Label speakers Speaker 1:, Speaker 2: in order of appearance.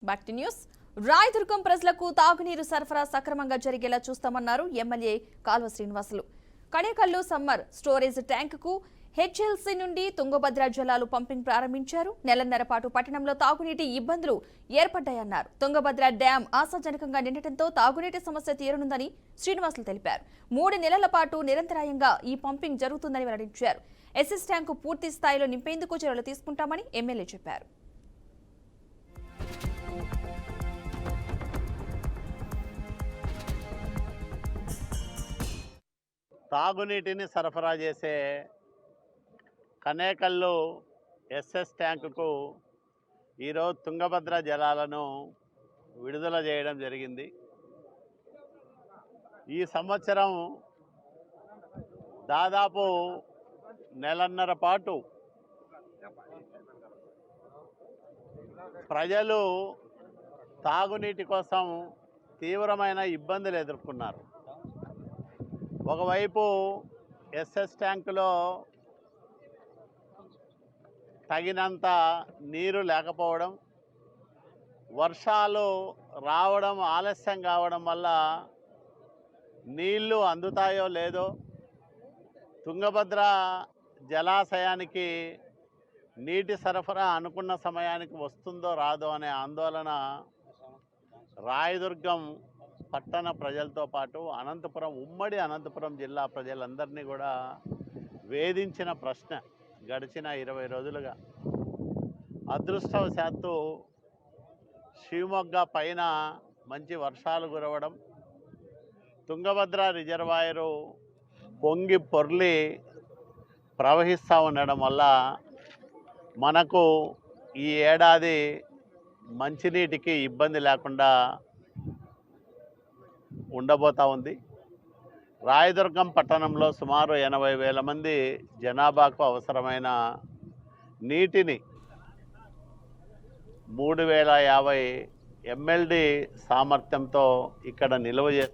Speaker 1: Back to news. Rayadurgam ప్రజలకు తాగునీరు సరఫరా సక్రమంగా జరిగేలా చూస్తామన్నారు MLA Kalva Srinivasulu. Kanekallu summer storage ట్యాంకుకు హెచ్ఎల్సీ నుండి తుంగభద్ర జలాలు పంపింగ్ ప్రారంభించారు. నెలన్నర పాటు పట్టణంలో తాగునీటి ఇబ్బందులు ఏర్పడ్డాయన్నారు. తుంగభద్ర డ్యాం ఆశాజనకంగా నిండటంతో తాగునీటి సమస్య తీరనుందని శ్రీనివాసులు తెలిపారు. 3 నెలల పాటు నిరంతరాయంగా ఈ పంపింగ్ జరుగుతుందని వెల్లడించారు. ఎస్ఎస్ ట్యాంకు పూర్తి స్థాయిలో నింపేందుకు చర్యలు తీసుకుంటామని ఎమ్మెల్యే చెప్పారు.
Speaker 2: తాగునీటిని సరఫరా చేసే కనేకల్లు ఎస్ఎస్ ట్యాంకుకు ఈరోజు తుంగభద్ర జలాలను విడుదల చేయడం జరిగింది. ఈ సంవత్సరం దాదాపు నెలన్నర పాటు ప్రజలు తాగునీటి కోసం తీవ్రమైన ఇబ్బందులు ఎదుర్కొన్నారు. ఒకవైపు ఎస్ఎస్ ట్యాంకులో తగినంత నీరు లేకపోవడం, వర్షాలు రావడం ఆలస్యం కావడం వల్ల నీళ్లు అందుతాయో లేదో, తుంగభద్ర జలాశయానికి నీటి సరఫరా అనుకున్న సమయానికి వస్తుందో రాదో అనే ఆందోళన రాయదుర్గం పట్టణ ప్రజలతో పాటు ఉమ్మడి అనంతపురం జిల్లా ప్రజలందరినీ కూడా వేధించిన ప్రశ్న గడిచిన 20 రోజులుగా. అదృష్టవశాత్తు శివమొగ్గ పైన మంచి వర్షాలు కురవడం, తుంగభద్ర రిజర్వాయరు పొంగి పొర్లి ప్రవహిస్తూ ఉండడం వల్ల మనకు ఈ ఏడాది మంచినీటికి ఇబ్బంది లేకుండా ఉండబోతూ ఉంది. రాయదుర్గం పట్టణంలో సుమారు 80,000 మంది జనాభాకు అవసరమైన నీటిని 3,050 MLD సామర్థ్యంతో ఇక్కడ నిల్వ